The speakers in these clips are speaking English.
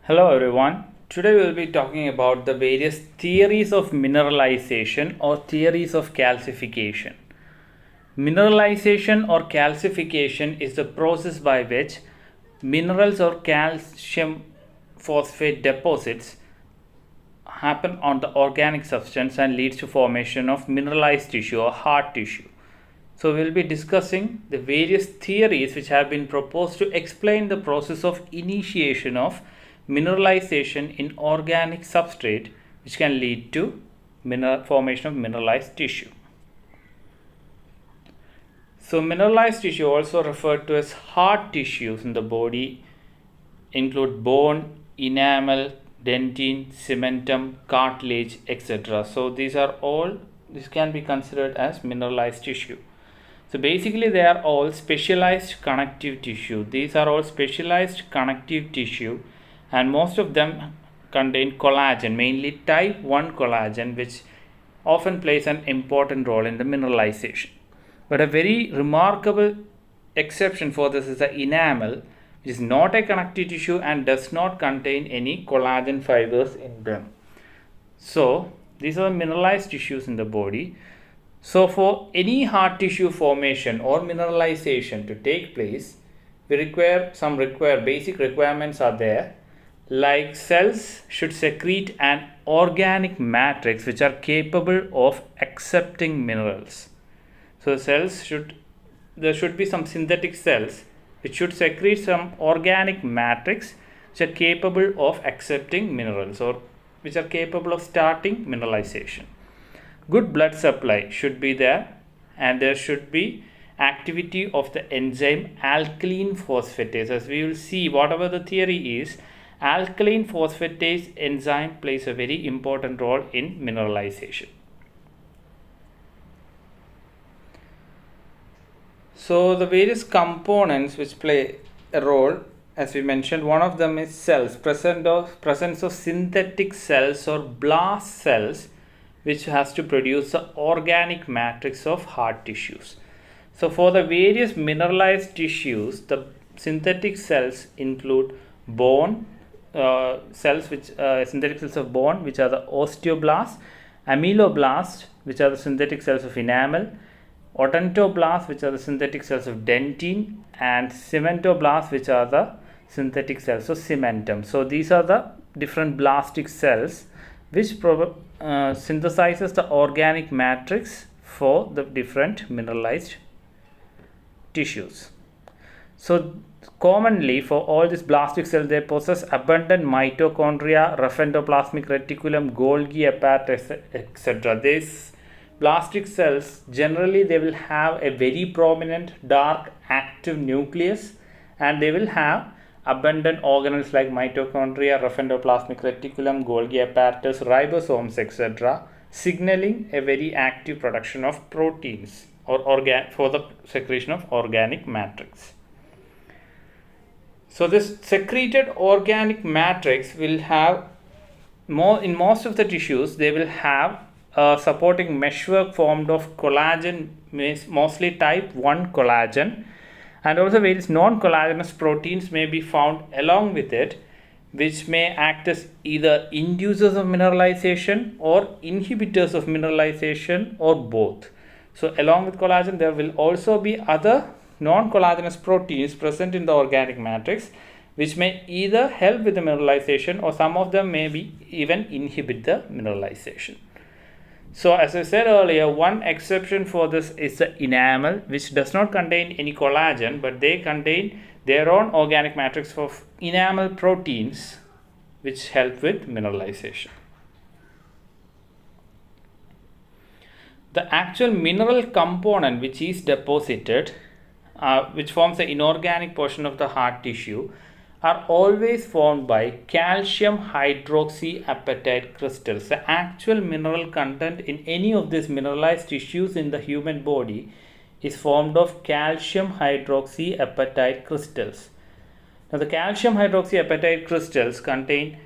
Hello everyone. Today we will be talking about the various theories of mineralization or theories of calcification. Mineralization or calcification is the process by which minerals or calcium phosphate deposits happen on the organic substance and leads to formation of mineralized tissue or hard tissue. So we will be discussing the various theories which have been proposed to explain the process of initiation of mineralization in organic substrate, which can lead to formation of mineralized tissue. So mineralized tissue, also referred to as hard tissues in the body, include bone, enamel, dentin, cementum, cartilage, etc. So this can be considered as mineralized tissue. So basically they are all specialized connective tissue. These are all specialized connective tissue, and most of them contain collagen, mainly type 1 collagen, which often plays an important role in the mineralization. But a very remarkable exception for this is the enamel, which is not a connective tissue and does not contain any collagen fibers in them. So these are mineralized tissues in the body. So for any hard tissue formation or mineralization to take place, we require basic requirements are there, like cells should secrete an organic matrix which are capable of accepting minerals. So there should be some synthetic cells which should secrete some organic matrix which are capable of accepting minerals or which are capable of starting mineralization. Good blood supply should be there, and there should be activity of the enzyme alkaline phosphatase. As we will see, whatever the theory is, alkaline phosphatase enzyme plays a very important role in mineralization. So the various components which play a role, as we mentioned, one of them is cells, presence of synthetic cells or blast cells, which has to produce the organic matrix of hard tissues. So for the various mineralized tissues, the synthetic cells include bone cells, synthetic cells of bone, which are the osteoblasts, amyloblasts, which are the synthetic cells of enamel, odontoblasts, which are the synthetic cells of dentin, and cementoblasts, which are the synthetic cells of cementum. So these are the different blastic cells which synthesizes the organic matrix for the different mineralized tissues. So commonly for all these blastic cells, they possess abundant mitochondria, endoplasmic reticulum, Golgi apparatus, etc. These blastic cells generally they will have a very prominent dark active nucleus, and they will have abundant organelles like mitochondria, endoplasmic reticulum, Golgi apparatus, ribosomes, etc., signaling a very active production of proteins or for the secretion of organic matrix. So this secreted organic matrix will have in most of the tissues, they will have a supporting meshwork formed of collagen, mostly type 1 collagen, and also various non-collagenous proteins may be found along with it, which may act as either inducers of mineralization or inhibitors of mineralization or both. So along with collagen, there will also be other non-collagenous proteins present in the organic matrix, which may either help with the mineralization, or some of them may be even inhibit the mineralization. So as I said earlier, one exception for this is the enamel, which does not contain any collagen, but they contain their own organic matrix of enamel proteins which help with mineralization. The actual mineral component which is deposited, which forms the inorganic portion of the hard tissue, are always formed by calcium hydroxyapatite crystals. The actual mineral content in any of these mineralized tissues in the human body is formed of calcium hydroxyapatite crystals. Now the calcium hydroxyapatite crystals contain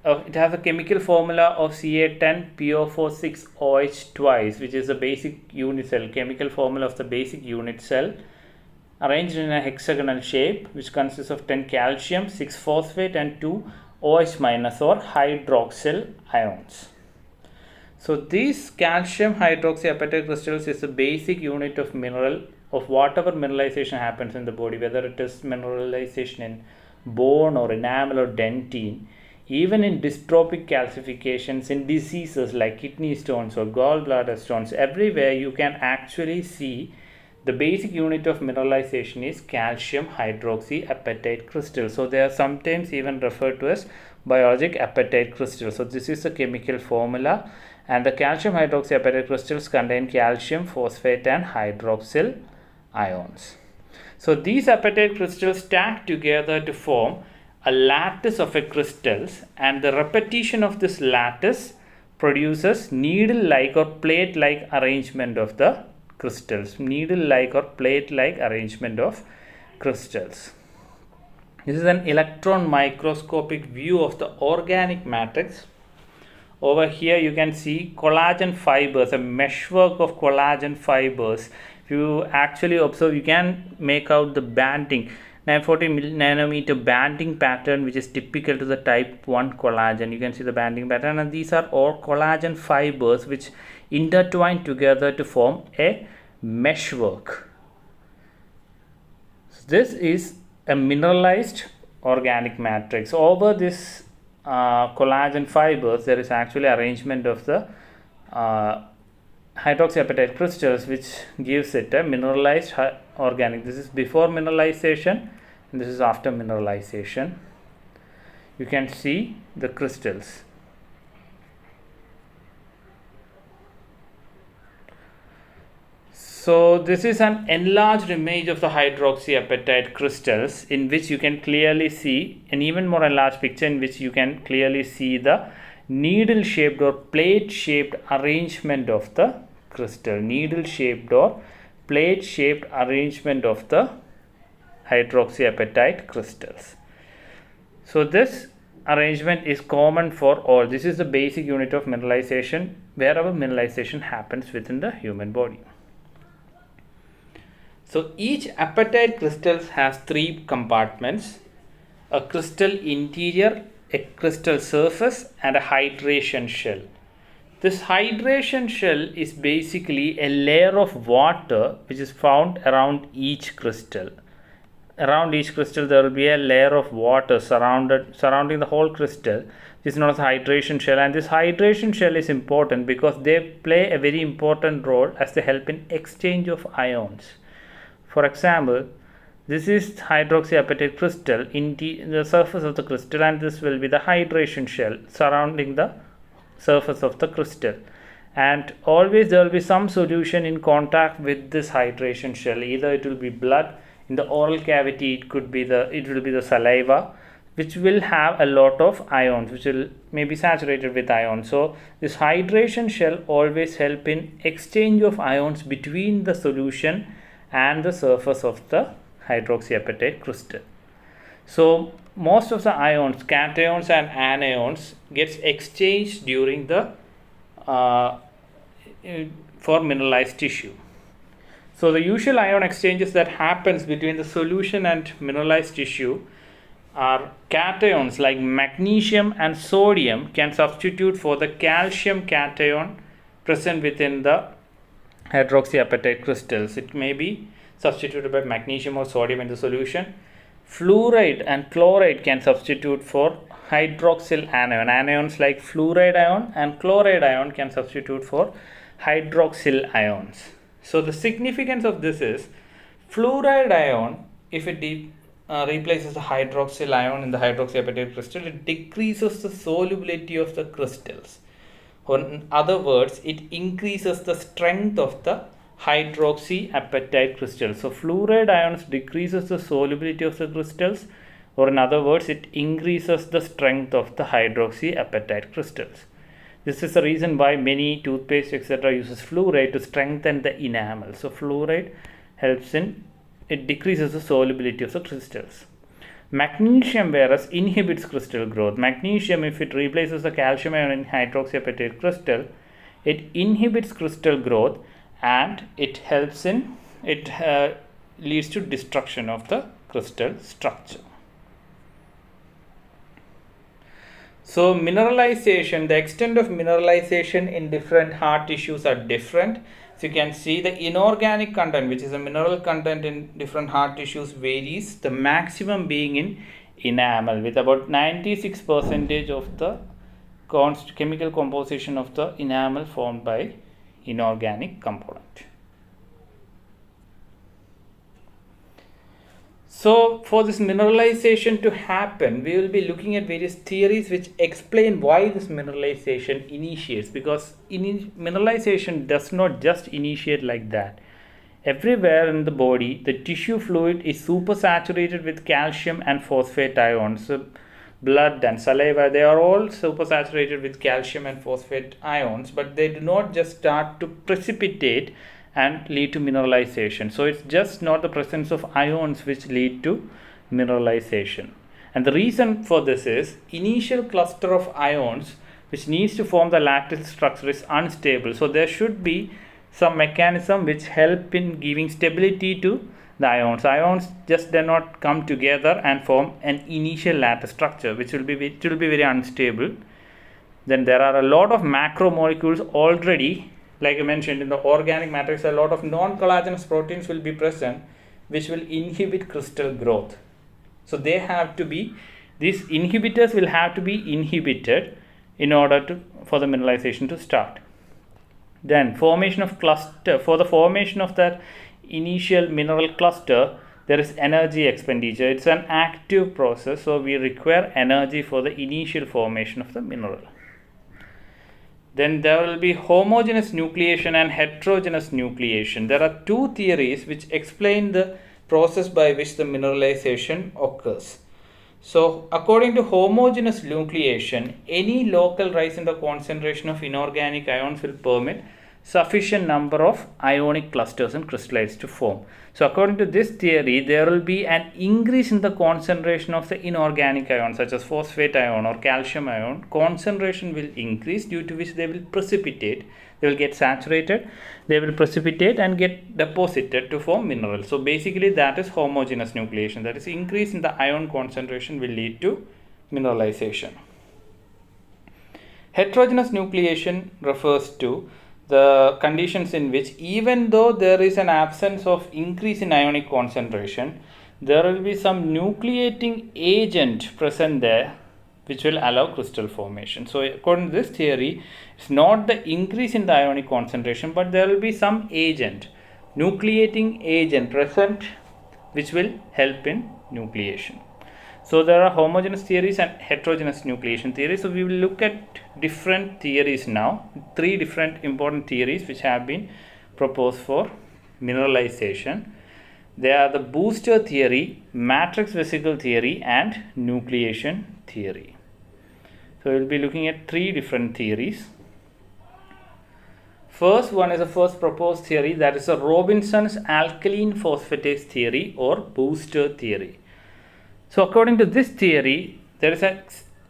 it has a chemical formula of Ca10PO46OH twice, which is the basic unit cell, chemical formula of the basic unit cell, arranged in a hexagonal shape, which consists of 10 calcium, 6 phosphate and 2 OH minus or hydroxyl ions. So these calcium hydroxyapatite crystals is the basic unit of mineral of whatever mineralization happens in the body, whether it is mineralization in bone or enamel or dentine. Even in dystrophic calcifications in diseases like kidney stones or gallbladder stones, everywhere you can actually see the basic unit of mineralization is calcium hydroxyapatite crystal. So they are sometimes even referred to as biologic apatite crystals. So this is the chemical formula, and the calcium hydroxyapatite crystals contain calcium, phosphate and hydroxyl ions. So these apatite crystals stack together to form a lattice of a crystals, and the repetition of this lattice produces needle-like or plate-like arrangement of the crystals. Needle-like or plate-like arrangement of crystals. This is an electron microscopic view of the organic matrix. Over here you can see collagen fibers, a meshwork of collagen fibers. If you actually observe, you can make out the banding, 940 nanometer banding pattern, which is typical to the type 1 collagen. You can see the banding pattern, and these are all collagen fibers which intertwine together to form a meshwork. So this is a mineralized organic matrix. Over this collagen fibers, there is actually arrangement of the hydroxyapatite crystals, which gives it a mineralized organic. This is before mineralization and this is after mineralization. You can see the crystals. So this is an enlarged image of the hydroxyapatite crystals, in which you can clearly see an even more enlarged picture, in which you can clearly see the needle shaped or plate shaped arrangement of the crystal. Needle shaped or plate shaped arrangement of the hydroxyapatite crystals. So this arrangement is common for all. This is the basic unit of mineralization wherever mineralization happens within the human body. So each apatite crystal has 3 compartments: a crystal interior, a crystal surface and a hydration shell. This hydration shell is basically a layer of water which is found around each crystal. Around each crystal there will be a layer of water surrounding the whole crystal. This is known as the hydration shell, and this hydration shell is important because they play a very important role as they help in exchange of ions. For example, this is hydroxyapatite crystal in the surface of the crystal, and this will be the hydration shell surrounding the surface of the crystal. And always there will be some solution in contact with this hydration shell. Either it will be blood in the oral cavity, it will be the saliva, which will have a lot of ions, which will may be saturated with ions. So this hydration shell always help in exchange of ions between the solution and the surface of the hydroxyapatite crystal. So most of the ions, cations and anions, gets exchanged during the for mineralized tissue. So the usual ion exchanges that happens between the solution and mineralized tissue are cations like magnesium and sodium can substitute for the calcium cation present within the hydroxyapatite crystals. It may be substituted by magnesium or sodium in the solution. Fluoride and chloride can substitute for hydroxyl anion. Anions like fluoride ion and chloride ion can substitute for hydroxyl ions. So the significance of this is fluoride ion, if it replaces the hydroxyl ion in the hydroxyapatite crystal, it decreases the solubility of the crystals. In other words, it increases the strength of the hydroxyapatite crystal. So fluoride ions decreases the solubility of the crystals, or in other words, it increases the strength of the hydroxyapatite crystals. This is the reason why many toothpaste etc. uses fluoride to strengthen the enamel. So fluoride helps in, it decreases the solubility of the crystals. Magnesium, whereas, inhibits crystal growth. Magnesium, if it replaces the calcium ion in hydroxyapatite crystal, it inhibits crystal growth and it helps in, it leads to destruction of the crystal structure. So mineralization, the extent of mineralization in different hard tissues are different. So you can see the inorganic content, which is a mineral content in different hard tissues, varies. The maximum being in enamel, with about 96% of the chemical composition of the enamel formed by inorganic component. So for this mineralization to happen, we will be looking at various theories which explain why this mineralization initiates, because mineralization does not just initiate like that. Everywhere in the body, the tissue fluid is supersaturated with calcium and phosphate ions. So blood and saliva, they are all supersaturated with calcium and phosphate ions, but they do not just start to precipitate and lead to mineralization. So it's just not the presence of ions which lead to mineralization. And the reason for this is initial cluster of ions which needs to form the lattice structure is unstable. So there should be some mechanism which help in giving stability to the ions. Ions just do not come together and form an initial lattice structure, which will be very unstable. Then there are a lot of macromolecules already. Like I mentioned, in the organic matrix, a lot of non-collagenous proteins will be present, which will inhibit crystal growth. So they have to be, these inhibitors will have to be inhibited in order for the mineralization to start. Then formation of cluster, for the formation of that initial mineral cluster, there is energy expenditure. It's an active process, so we require energy for the initial formation of the mineral. Then there will be homogeneous nucleation and heterogeneous nucleation. There are two theories which explain the process by which the mineralization occurs. So according to homogeneous nucleation, any local rise in the concentration of inorganic ions will permit sufficient number of ionic clusters and crystallites to form. So according to this theory, there will be an increase in the concentration of the inorganic ions such as phosphate ion or calcium ion. Concentration will increase, due to which they will precipitate. They will get saturated, they will precipitate and get deposited to form minerals. So basically that is homogeneous nucleation. That is, increase in the ion concentration will lead to mineralization. Heterogeneous nucleation refers to the conditions in which, even though there is an absence of increase in ionic concentration, there will be some nucleating agent present there which will allow crystal formation. So according to this theory, it's not the increase in the ionic concentration, but there will be some agent, nucleating agent present, which will help in nucleation. So there are homogeneous theories and heterogeneous nucleation theories. So we will look at different theories now, three different important theories which have been proposed for mineralization. They are the booster theory, matrix vesicle theory and nucleation theory. So we will be looking at three different theories. First one is the first proposed theory, that is a Robinson's alkaline phosphatase theory or booster theory. So according to this theory, there is an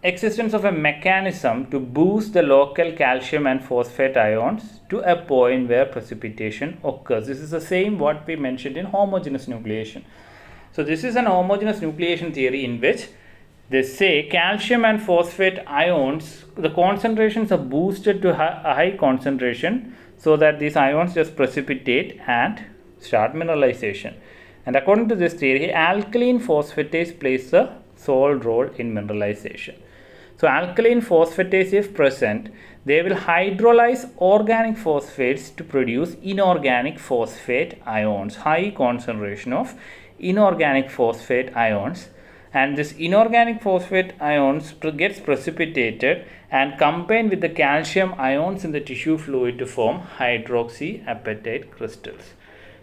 existence of a mechanism to boost the local calcium and phosphate ions to a point where precipitation occurs. This is the same what we mentioned in homogeneous nucleation. So this is an homogeneous nucleation theory in which they say calcium and phosphate ions, the concentrations are boosted to a high concentration so that these ions just precipitate and start mineralization. And according to this theory, alkaline phosphatase plays a sole role in mineralization. So alkaline phosphatase, if present, they will hydrolyze organic phosphates to produce inorganic phosphate ions, high concentration of inorganic phosphate ions. And this inorganic phosphate ions gets precipitated and combined with the calcium ions in the tissue fluid to form hydroxyapatite crystals.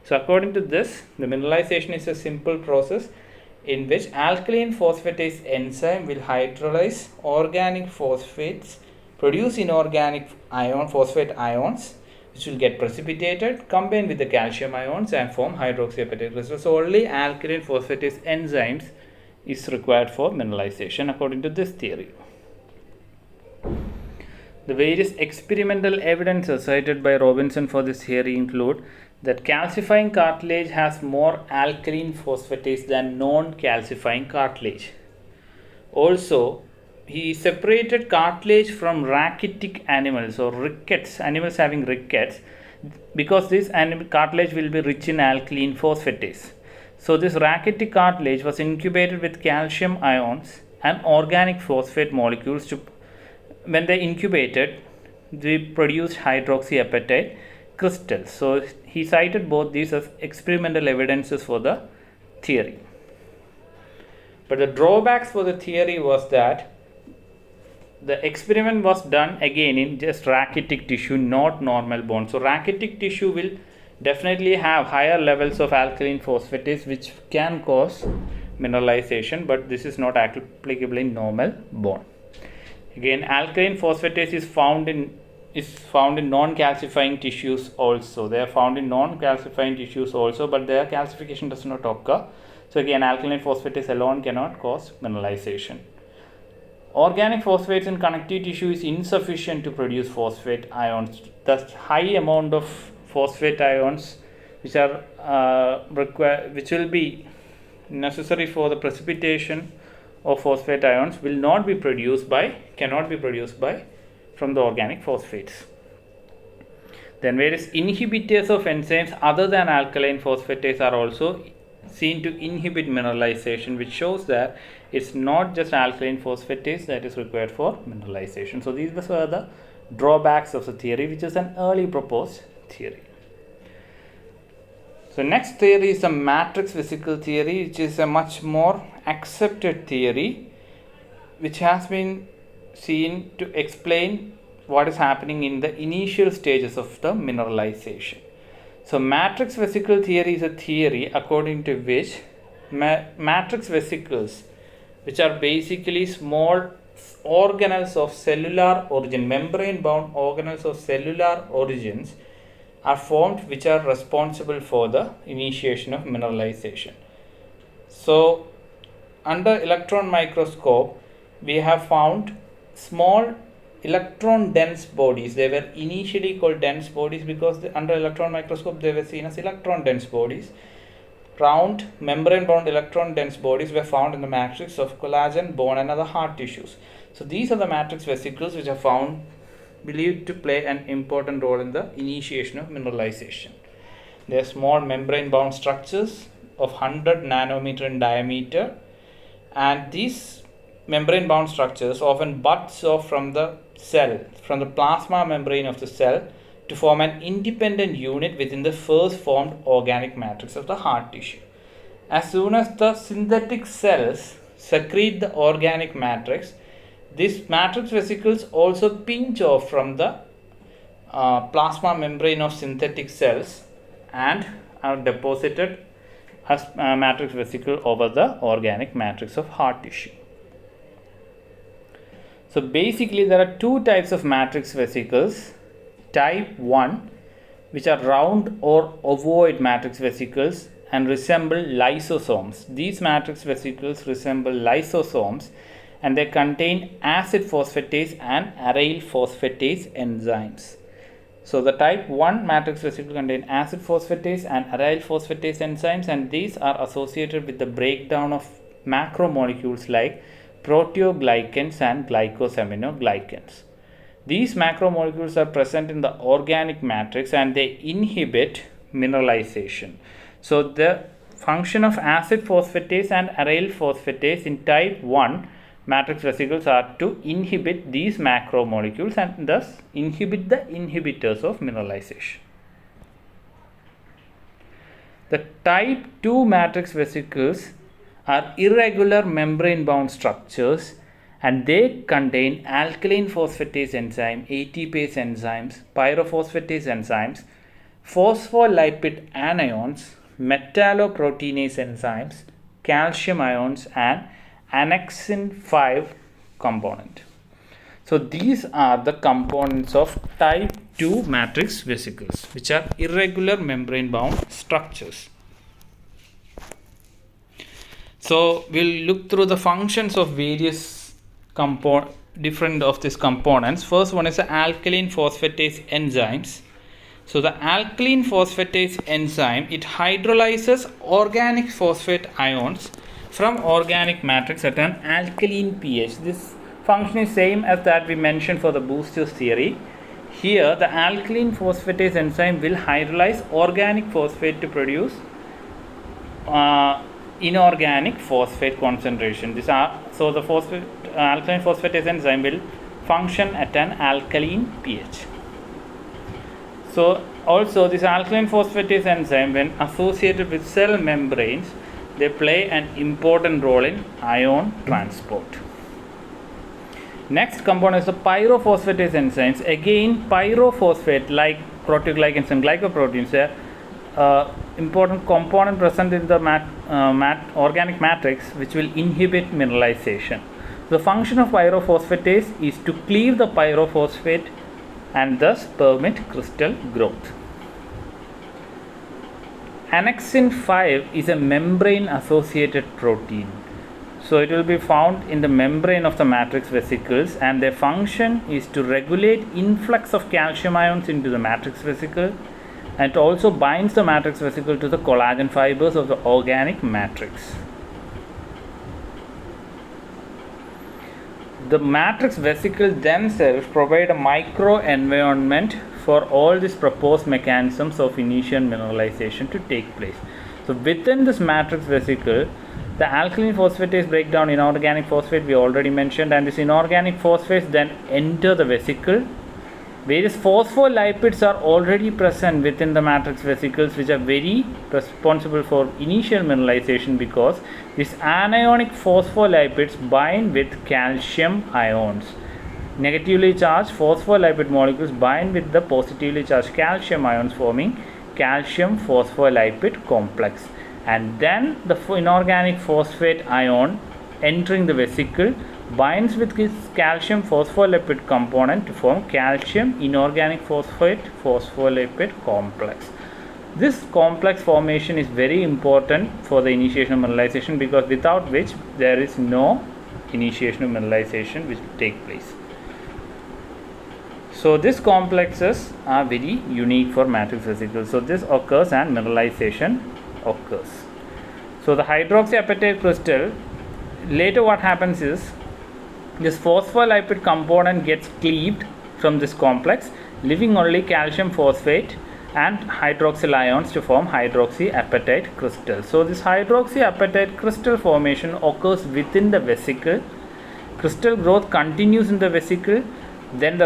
So according to this, the mineralization is a simple process in which alkaline phosphatase enzyme will hydrolyze organic phosphates, produce inorganic phosphate ions, which will get precipitated, combine with the calcium ions and form hydroxyapatite crystals. So only alkaline phosphatase enzymes is required for mineralization according to this theory. The various experimental evidences cited by Robinson for this theory include that calcifying cartilage has more alkaline phosphatase than non-calcifying cartilage. Also, he separated cartilage from rachitic animals or rickets, animals having rickets, because this animal cartilage will be rich in alkaline phosphatase. So this rachitic cartilage was incubated with calcium ions and organic phosphate molecules. When they incubated, they produced hydroxyapatite crystals. So he cited both these as experimental evidences for the theory. But the drawbacks for the theory was that the experiment was done again in just rachitic tissue, not normal bone. So rachitic tissue will definitely have higher levels of alkaline phosphatase, which can cause mineralization, but this is not applicable in normal bone. Again, alkaline phosphatase is found in non-calcifying tissues also. They are found in non-calcifying tissues also, but their calcification does not occur. So again, alkaline phosphatase alone cannot cause mineralization. Organic phosphates in connective tissue is insufficient to produce phosphate ions. The high amount of phosphate ions which are which will be necessary for the precipitation of phosphate ions cannot be produced by from the organic phosphates. Then various inhibitors of enzymes other than alkaline phosphatase are also seen to inhibit mineralization, which shows that it's not just alkaline phosphatase that is required for mineralization. So these were the drawbacks of the theory, which is an early proposed theory. So next theory is the matrix vesicle theory, which is a much more accepted theory, which has been seen to explain what is happening in the initial stages of the mineralization. So matrix vesicle theory is a theory according to which matrix vesicles, which are basically small organelles of cellular origin, membrane bound organelles of cellular origins, are formed, which are responsible for the initiation of mineralization. So under electron microscope, we have found small electron dense bodies. They were initially called dense bodies because under electron microscope they were seen as electron dense bodies. Round membrane bound electron dense bodies were found in the matrix of collagen, bone and other hard tissues. So these are the matrix vesicles which are found believed to play an important role in the initiation of mineralization. They are small membrane bound structures of 100 nanometer in diameter, and these membrane bound structures often buds off from the cell, from the plasma membrane of the cell, to form an independent unit within the first formed organic matrix of the hard tissue. As soon as the synthetic cells secrete the organic matrix, these matrix vesicles also pinch off from the plasma membrane of synthetic cells and are deposited as matrix vesicle over the organic matrix of hard tissue. So basically there are two types of matrix vesicles. Type 1, which are round or ovoid matrix vesicles and resemble lysosomes. These matrix vesicles resemble lysosomes and they contain acid phosphatase and aryl phosphatase enzymes. So the type 1 matrix vesicle contain acid phosphatase and aryl phosphatase enzymes, and these are associated with the breakdown of macromolecules like proteoglycans and glycosaminoglycans. These macromolecules are present in the organic matrix and they inhibit mineralization. So the function of acid phosphatase and aryl phosphatase in type 1 matrix vesicles are to inhibit these macromolecules and thus inhibit the inhibitors of mineralization. The type 2 matrix vesicles are irregular membrane bound structures and they contain alkaline phosphatase enzyme, ATPase enzymes, pyrophosphatase enzymes, phospholipid anions, metalloproteinase enzymes, calcium ions and annexin 5 component. So these are the components of type 2 matrix vesicles, which are irregular membrane bound structures. So we'll look through the functions of various different of these components. First one is the alkaline phosphatase enzymes. So the alkaline phosphatase enzyme, it hydrolyzes organic phosphate ions from organic matrix at an alkaline pH. This Function is same as that we mentioned for the boosters theory. Here the alkaline phosphatase enzyme will hydrolyze organic phosphate to produce inorganic phosphate concentration. So the alkaline phosphatase enzyme will function at an alkaline pH. So also this alkaline phosphatase enzyme, when associated with cell membranes, they play an important role in ion transport. Next component is the pyrophosphatase enzymes. Again, pyrophosphate like proteoglycans and glycoproteins are important component present in the organic matrix, which will inhibit mineralization. The function of pyrophosphatase is to cleave the pyrophosphate and thus permit crystal growth. Annexin 5 is a membrane associated protein. So it will be found in the membrane of the matrix vesicles, and their function is to regulate influx of calcium ions into the matrix vesicle, and it also binds the matrix vesicle to the collagen fibers of the organic matrix. The matrix vesicles themselves provide a microenvironment for all these proposed mechanisms of initial mineralization to take place. So within this matrix vesicle, the alkaline phosphatase break down inorganic phosphate we already mentioned, and this inorganic phosphates then enter the vesicle. Various phospholipids are already present within the matrix vesicles, which are very responsible for initial mineralization, because these anionic phospholipids bind with calcium ions. Negatively charged phospholipid molecules bind with the positively charged calcium ions, forming calcium phospholipid complex. And then the inorganic phosphate ion entering the vesicle binds with this calcium phospholipid component to form calcium inorganic phosphate phospholipid complex. This complex formation is very important for the initiation of mineralization, because without which there is no initiation of mineralization which will take place. So these complexes are very unique for matrix vesicles. So this occurs and mineralization occurs. So the hydroxyapatite crystal, later what happens is this phospholipid component gets cleaved from this complex, leaving only calcium phosphate and hydroxyl ions to form hydroxyapatite crystal. So this hydroxyapatite crystal formation occurs within the vesicle. Crystal growth continues in the vesicle. Then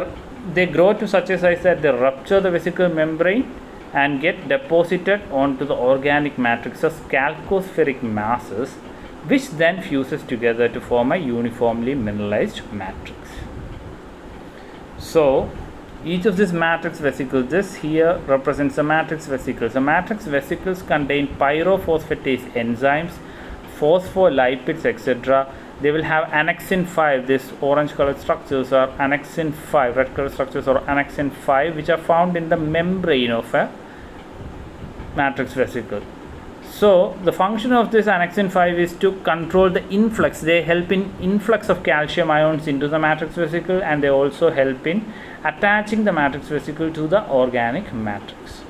they grow to such a size that they rupture the vesicle membrane and get deposited onto the organic matrix as chalcospheric masses, which then fuses together to form a uniformly mineralized matrix. So each of these matrix vesicles, this here represents a matrix vesicles. The matrix vesicles contain pyrophosphatase enzymes, phospholipids, etc. They will have annexin 5. These orange colored structures are annexin 5, red colored structures are annexin 5, which are found in the membrane of a matrix vesicle. So the function of this annexin 5 is to control the influx. They help in influx of calcium ions into the matrix vesicle, and they also help in attaching the matrix vesicle to the organic matrix.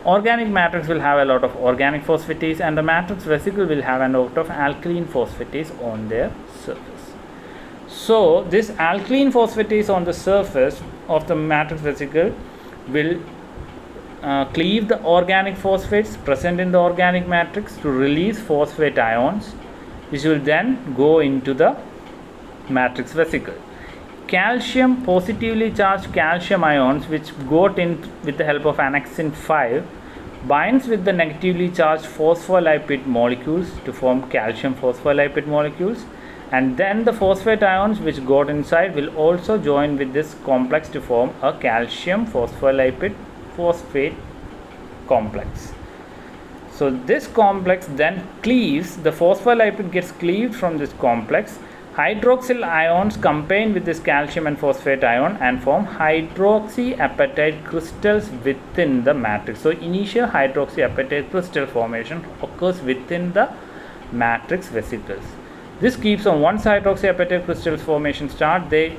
Organic matrix will have a lot of organic phosphatase, and the matrix vesicle will have a lot of alkaline phosphatase on their surface. So this alkaline phosphatase on the surface of the matrix vesicle will cleave the organic phosphates present in the organic matrix to release phosphate ions, which will then go into the matrix vesicle. Calcium, positively charged calcium ions, which got in with the help of annexin 5, binds with the negatively charged phospholipid molecules to form calcium phospholipid molecules, and then the phosphate ions which got inside will also join with this complex to form a calcium phospholipid phosphate complex. So this complex then cleaves, the phospholipid gets cleaved from this complex. Hydroxyl ions combine with this calcium and phosphate ion and form hydroxyapatite crystals within the matrix. So initial hydroxyapatite crystal formation occurs within the matrix vesicles. This keeps on. Once hydroxyapatite crystals formation start, they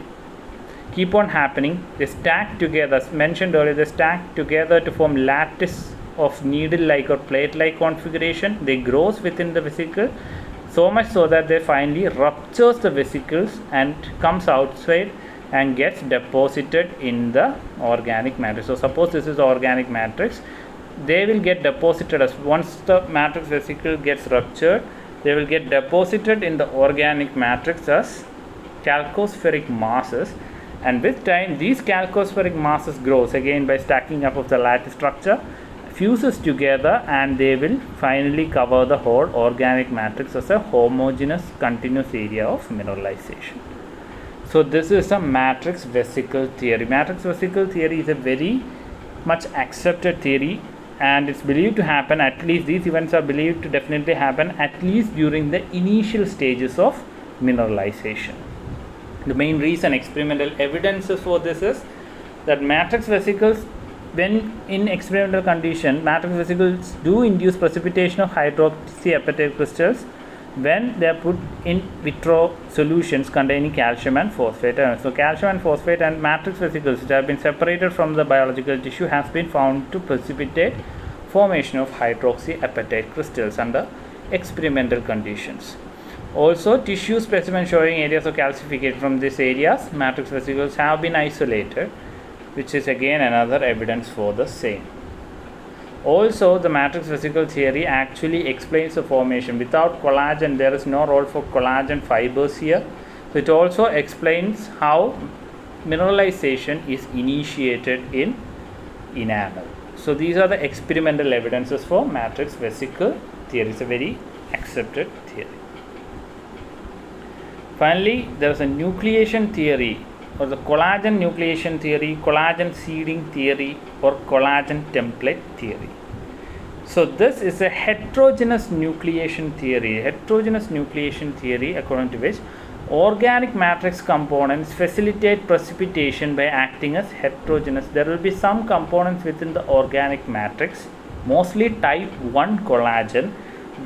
keep on happening. They stack together, as mentioned earlier, they stack together to form lattice of needle like or plate like configuration. They grows within the vesicle. So much so that they finally ruptures the vesicles and comes outside and gets deposited in the organic matrix. So suppose this is the organic matrix, they will get deposited as once the matrix vesicle gets ruptured, they will get deposited in the organic matrix as calcospheric masses, and with time these calcospheric masses grows again by stacking up of the lattice structure, fuses together, and they will finally cover the whole organic matrix as a homogeneous continuous area of mineralization. So this is a matrix vesicle theory. Matrix vesicle theory is a very much accepted theory, and it's believed to happen, at least these events are believed to definitely happen at least during the initial stages of mineralization. The main reason, experimental evidences for this is that matrix vesicles, when in experimental condition, matrix vesicles do induce precipitation of hydroxyapatite crystals when they are put in vitro solutions containing calcium and phosphate ions. So calcium and phosphate and matrix vesicles which have been separated from the biological tissue has been found to precipitate formation of hydroxyapatite crystals under experimental conditions. Also, tissue specimens showing areas of calcification from these areas, matrix vesicles, have been isolated, which is again another evidence for the same. Also, the matrix vesicle theory actually explains the formation. Without collagen, there is no role for collagen fibers here. So it also explains how mineralization is initiated in enamel. So these are the experimental evidences for matrix vesicle theory. It's a very accepted theory. Finally, there is a nucleation theory, or the collagen nucleation theory, collagen seeding theory, or collagen template theory. So this is a heterogeneous nucleation theory. Heterogeneous nucleation theory, according to which organic matrix components facilitate precipitation by acting as heterogeneous. There will be some components within the organic matrix, mostly type 1 collagen,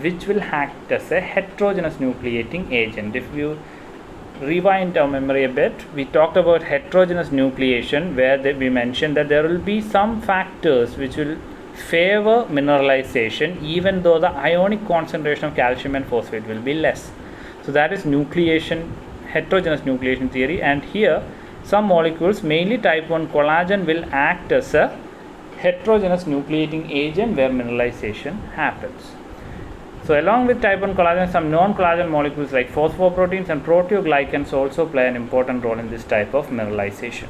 which will act as a heterogeneous nucleating agent. If you rewind our memory a bit, we talked about heterogeneous nucleation, where we mentioned that there will be some factors which will favor mineralization even though the ionic concentration of calcium and phosphate will be less. So that is nucleation, heterogeneous nucleation theory, and here some molecules, mainly type 1 collagen, will act as a heterogeneous nucleating agent where mineralization happens. So along with type 1 collagen, some non-collagen molecules like phosphoproteins and proteoglycans also play an important role in this type of mineralization.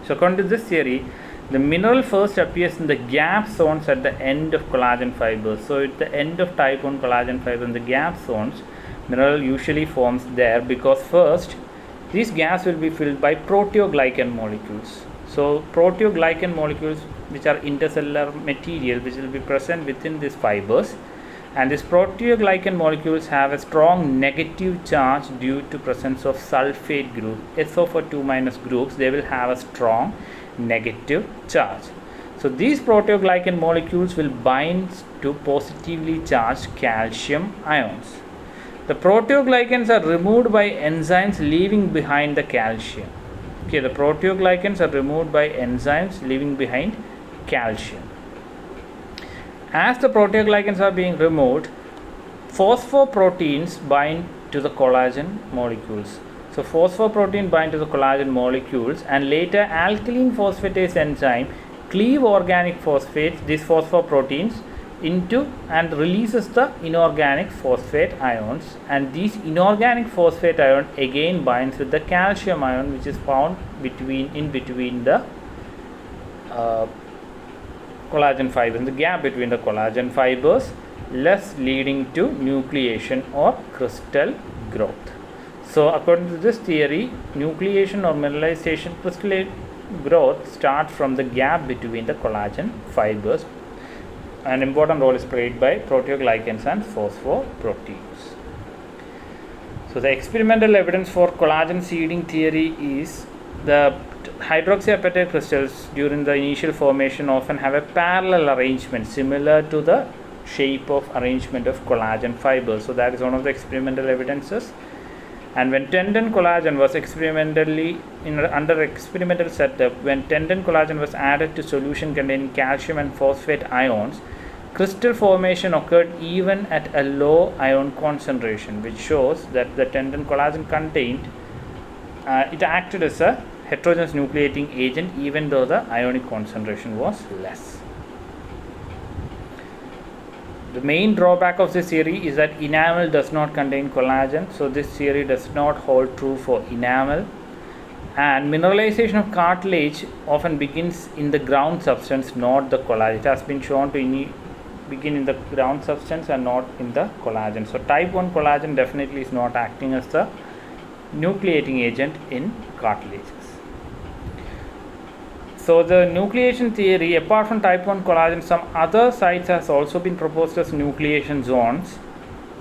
So according to this theory, the mineral first appears in the gap zones at the end of collagen fibers. So at the end of type 1 collagen fiber, in the gap zones, mineral usually forms there, because first these gaps will be filled by proteoglycan molecules. So proteoglycan molecules, which are intercellular material, which will be present within these fibers, and these proteoglycan molecules have a strong negative charge due to presence of sulfate group, SO4 2- groups. They will have a strong negative charge. So these proteoglycan molecules will bind to positively charged calcium ions. The proteoglycans are removed by enzymes leaving behind the calcium. Okay, the proteoglycans are removed by enzymes leaving behind calcium. As the proteoglycans are being removed, phosphoproteins bind to the collagen molecules. So phosphoprotein bind to the collagen molecules, and later alkaline phosphatase enzyme cleave organic phosphates, these phosphoproteins, into and releases the inorganic phosphate ions, and these inorganic phosphate ion again binds with the calcium ion, which is found in between the collagen fibers, in the gap between the collagen fibers, thus leading to nucleation or crystal growth. So according to this theory, nucleation or mineralization, crystal growth starts from the gap between the collagen fibers. An important role is played by proteoglycans and phosphoproteins. So the experimental evidence for collagen seeding theory is the hydroxyapatite crystals during the initial formation often have a parallel arrangement similar to the shape of arrangement of collagen fibers. So that is one of the experimental evidences. And when tendon collagen was under experimental setup, when tendon collagen was added to solution containing calcium and phosphate ions, crystal formation occurred even at a low ion concentration, which shows that the tendon collagen contained it acted as a heterogeneous nucleating agent even though the ionic concentration was less. The main drawback of this theory is that enamel does not contain collagen, so this theory does not hold true for enamel. And mineralization of cartilage often begins in the ground substance, not the collagen. It has been shown to begin in the ground substance and not in the collagen. So type 1 collagen definitely is not acting as the nucleating agent in cartilages. So the nucleation theory, apart from type 1 collagen, some other sites has also been proposed as nucleation zones.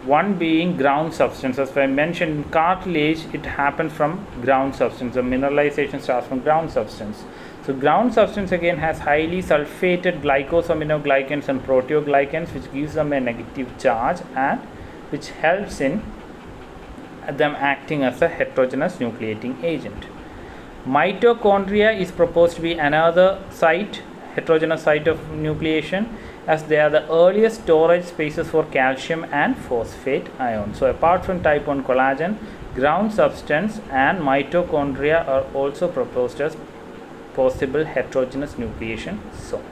One being ground substance. As I mentioned, in cartilage it happens from ground substance. The mineralization starts from ground substance. So ground substance again has highly sulfated glycosaminoglycans and proteoglycans, which gives them a negative charge and which helps in them acting as a heterogeneous nucleating agent. Mitochondria is proposed to be another site, heterogeneous site of nucleation, as they are the earliest storage spaces for calcium and phosphate ions. So apart from type 1 collagen, ground substance and mitochondria are also proposed as possible heterogeneous nucleation zones.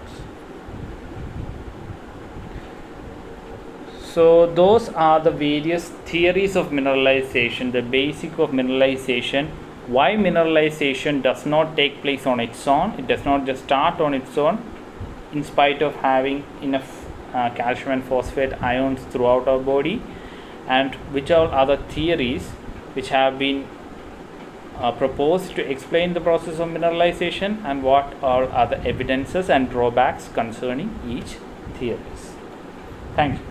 So those are the various theories of mineralization, the basic of mineralization, why mineralization does not take place on its own. It does not just start on its own in spite of having enough calcium and phosphate ions throughout our body, and which are other theories which have been proposed to explain the process of mineralization, and what are other evidences and drawbacks concerning each theories. Thank you.